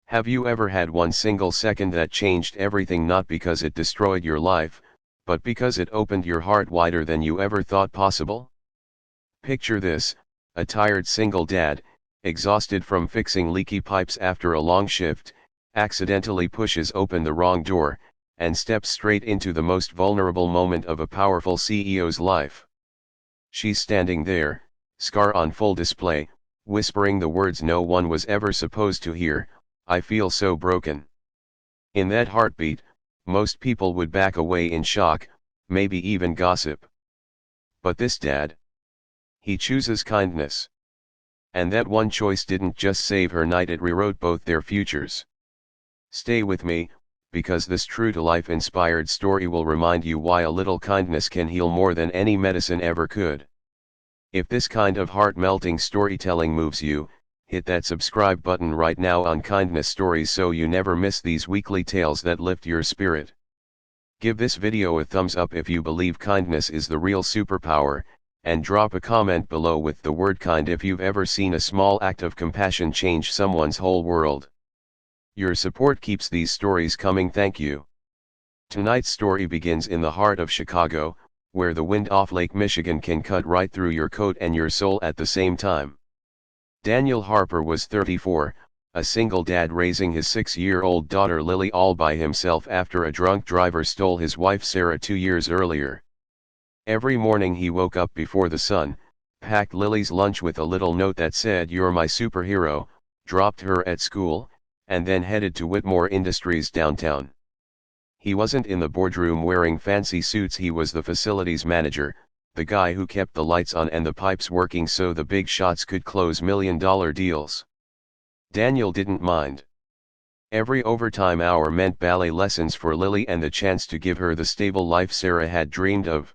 Have you ever had one single second that changed everything, not because it destroyed your life, but because it opened your heart wider than you ever thought possible? Picture this: a tired single dad, exhausted from fixing leaky pipes after a long shift, accidentally pushes open the wrong door, and steps straight into the most vulnerable moment of a powerful CEO's life. She's standing there, scar on full display, whispering the words no one was ever supposed to hear, "I feel so broken." In that heartbeat, most people would back away in shock, maybe even gossip. But this dad, he chooses kindness. And that one choice didn't just save her night, it rewrote both their futures. Stay with me, because this true-to-life inspired story will remind you why a little kindness can heal more than any medicine ever could. If this kind of heart-melting storytelling moves you, hit that subscribe button right now on Kindness Stories so you never miss these weekly tales that lift your spirit. Give this video a thumbs up if you believe kindness is the real superpower, and drop a comment below with the word kind if you've ever seen a small act of compassion change someone's whole world. Your support keeps these stories coming. Thank you. Tonight's story begins in the heart of Chicago, where the wind off Lake Michigan can cut right through your coat and your soul at the same time. Daniel Harper was 34, a single dad raising his 6-year-old daughter Lily all by himself after a drunk driver stole his wife Sarah 2 years earlier. Every morning he woke up before the sun, packed Lily's lunch with a little note that said "You're my superhero," dropped her at school, and then headed to Whitmore Industries downtown. He wasn't in the boardroom wearing fancy suits, he was the facilities manager, the guy who kept the lights on and the pipes working so the big shots could close million-dollar deals. Daniel didn't mind. Every overtime hour meant ballet lessons for Lily and the chance to give her the stable life Sarah had dreamed of.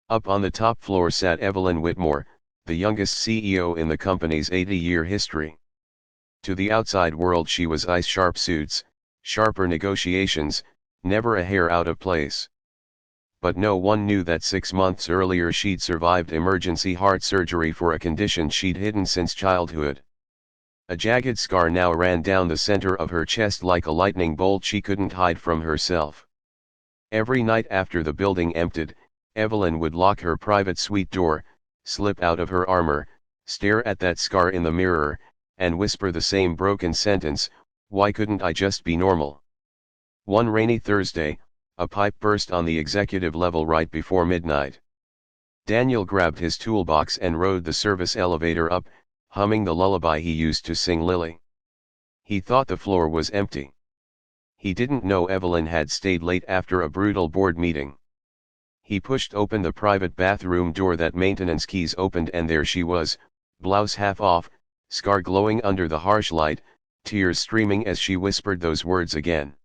Up on the top floor sat Evelyn Whitmore, the youngest CEO in the company's 80-year history. To the outside world she was ice-sharp suits, sharper negotiations, never a hair out of place. But no one knew that 6 months earlier she'd survived emergency heart surgery for a condition she'd hidden since childhood. A jagged scar now ran down the center of her chest like a lightning bolt she couldn't hide from herself. Every night after the building emptied, Evelyn would lock her private suite door, slip out of her armor, stare at that scar in the mirror, and whisper the same broken sentence, "Why couldn't I just be normal?" One rainy Thursday, a pipe burst on the executive level right before midnight. Daniel grabbed his toolbox and rode the service elevator up, humming the lullaby he used to sing Lily. He thought the floor was empty. He didn't know Evelyn had stayed late after a brutal board meeting. He pushed open the private bathroom door that maintenance keys opened, and there she was, blouse half off, scar glowing under the harsh light, tears streaming as she whispered those words again.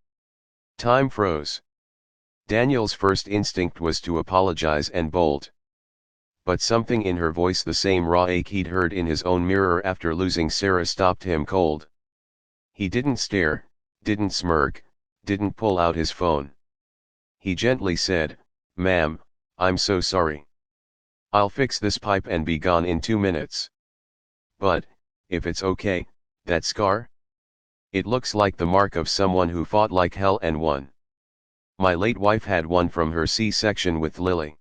Time froze. Daniel's first instinct was to apologize and bolt. But something in her voice, the same raw ache he'd heard in his own mirror after losing Sarah, stopped him cold. He didn't stare, didn't smirk, didn't pull out his phone. He gently said, "Ma'am, I'm so sorry. I'll fix this pipe and be gone in 2 minutes. But, if it's okay, that scar? It looks like the mark of someone who fought like hell and won. My late wife had one from her C-section with Lily.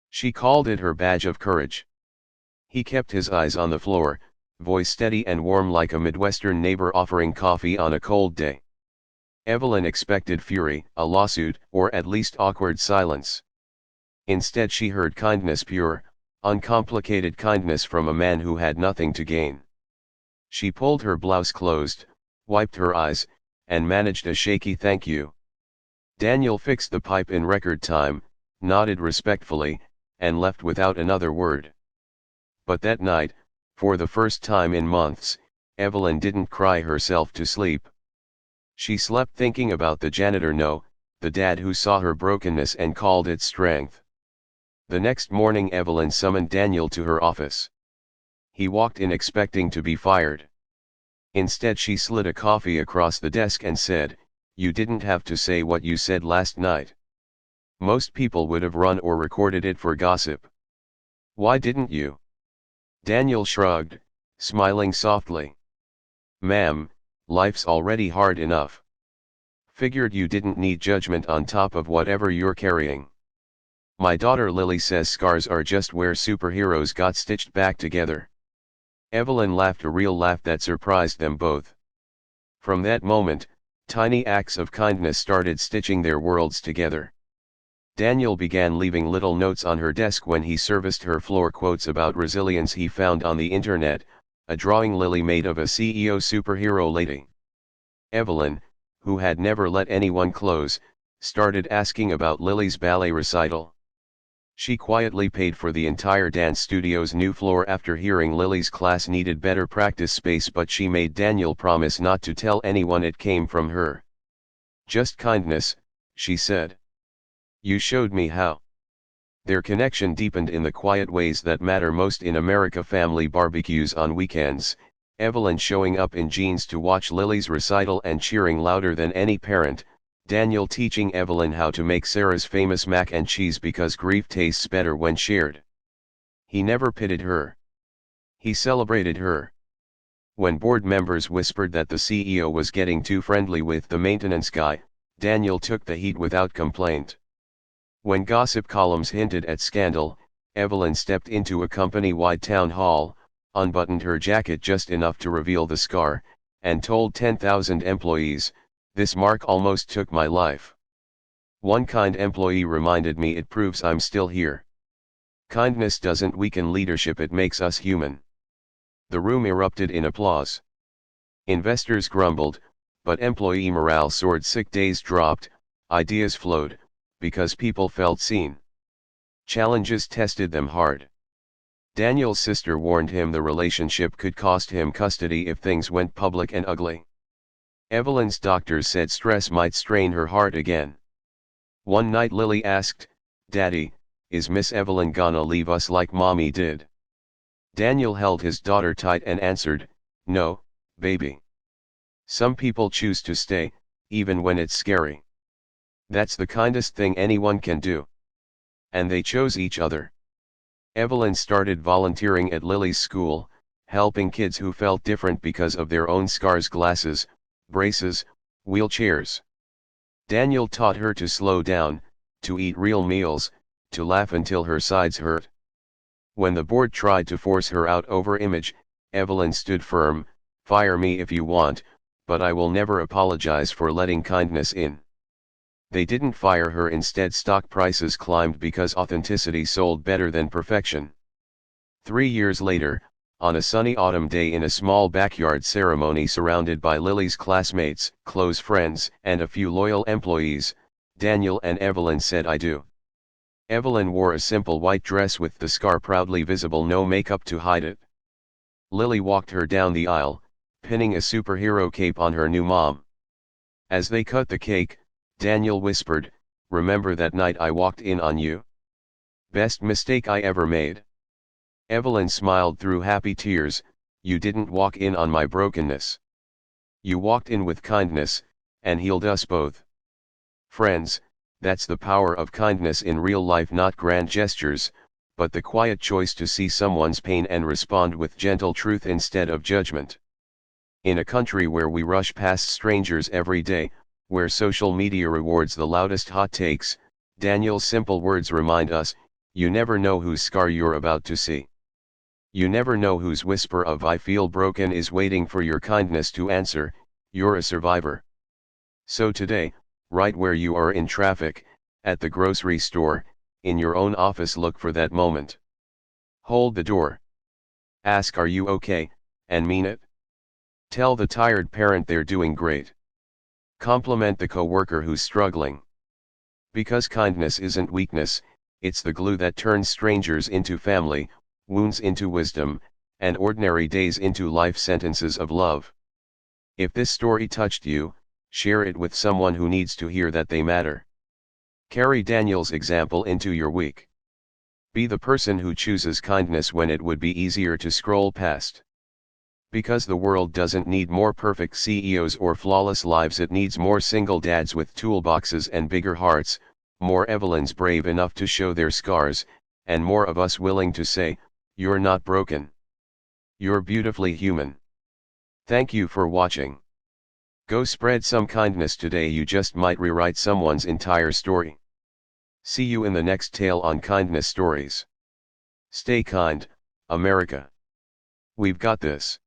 She called it her badge of courage." He kept his eyes on the floor, voice steady and warm like a Midwestern neighbor offering coffee on a cold day. Evelyn expected fury, a lawsuit, or at least awkward silence. Instead she heard kindness, pure, uncomplicated kindness from a man who had nothing to gain. She pulled her blouse closed, wiped her eyes, and managed a shaky "thank you." Daniel fixed the pipe in record time, nodded respectfully, and left without another word. But that night, for the first time in months, Evelyn didn't cry herself to sleep. She slept thinking about the janitor, no, the dad who saw her brokenness and called it strength. The next morning Evelyn summoned Daniel to her office. He walked in expecting to be fired. Instead she slid a coffee across the desk and said, "You didn't have to say what you said last night. Most people would have run or recorded it for gossip. Why didn't you?" Daniel shrugged, smiling softly. "Ma'am, life's already hard enough. Figured you didn't need judgment on top of whatever you're carrying. My daughter Lily says scars are just where superheroes got stitched back together. Evelyn laughed a real laugh that surprised them both. From that moment, tiny acts of kindness started stitching their worlds together. Daniel began leaving little notes on her desk when he serviced her floor, quotes about resilience he found on the internet, a drawing Lily made of a CEO superhero lady. Evelyn, who had never let anyone close, started asking about Lily's ballet recital. She quietly paid for the entire dance studio's new floor after hearing Lily's class needed better practice space, but she made Daniel promise not to tell anyone it came from her. Just kindness, she said. You showed me how. Their connection deepened in the quiet ways that matter most in America: family barbecues on weekends, Evelyn showing up in jeans to watch Lily's recital and cheering louder than any parent, Daniel teaching Evelyn how to make Sarah's famous mac and cheese because grief tastes better when shared. He never pitied her. He celebrated her. When board members whispered that the CEO was getting too friendly with the maintenance guy, Daniel took the heat without complaint. When gossip columns hinted at scandal, Evelyn stepped into a company-wide town hall, unbuttoned her jacket just enough to reveal the scar, and told 10,000 employees, "This mark almost took my life." One kind employee reminded me, "It proves I'm still here." Kindness doesn't weaken leadership, it makes us human. The room erupted in applause. Investors grumbled, but employee morale soared. Sick days dropped, ideas flowed, because people felt seen. Challenges tested them hard. Daniel's sister warned him the relationship could cost him custody if things went public and ugly. Evelyn's doctors said stress might strain her heart again. One night Lily asked, "Daddy, is Miss Evelyn gonna leave us like Mommy did?" Daniel held his daughter tight and answered, "No, baby. Some people choose to stay, even when it's scary. That's the kindest thing anyone can do." And they chose each other. Evelyn started volunteering at Lily's school, helping kids who felt different because of their own scars: glasses, braces, wheelchairs. Daniel taught her to slow down, to eat real meals, to laugh until her sides hurt. When the board tried to force her out over image, Evelyn stood firm, "Fire me if you want, but I will never apologize for letting kindness in." They didn't fire her. Instead, stock prices climbed because authenticity sold better than perfection. 3 years later, on a sunny autumn day in a small backyard ceremony surrounded by Lily's classmates, close friends, and a few loyal employees, Daniel and Evelyn said, "I do." Evelyn wore a simple white dress with the scar proudly visible, no makeup to hide it. Lily walked her down the aisle, pinning a superhero cape on her new mom. As they cut the cake, Daniel whispered, "Remember that night I walked in on you? Best mistake I ever made." Evelyn smiled through happy tears, "You didn't walk in on my brokenness. You walked in with kindness, and healed us both." Friends, that's the power of kindness in real life: not grand gestures, but the quiet choice to see someone's pain and respond with gentle truth instead of judgment. In a country where we rush past strangers every day, where social media rewards the loudest hot takes, Daniel's simple words remind us, you never know whose scar you're about to see. You never know whose whisper of "I feel broken" is waiting for your kindness to answer, "You're a survivor." So today, right where you are, in traffic, at the grocery store, in your own office, look for that moment. Hold the door. Ask, "Are you okay?" and mean it. Tell the tired parent they're doing great. Compliment the coworker who's struggling. Because kindness isn't weakness, it's the glue that turns strangers into family, wounds into wisdom, and ordinary days into life sentences of love. If this story touched you, share it with someone who needs to hear that they matter. Carry Daniel's example into your week. Be the person who chooses kindness when it would be easier to scroll past. Because the world doesn't need more perfect CEOs or flawless lives, it needs more single dads with toolboxes and bigger hearts, more Evelyns brave enough to show their scars, and more of us willing to say, "You're not broken. You're beautifully human." Thank you for watching. Go spread some kindness today, you just might rewrite someone's entire story. See you in the next tale on Kindness Stories. Stay kind, America. We've got this.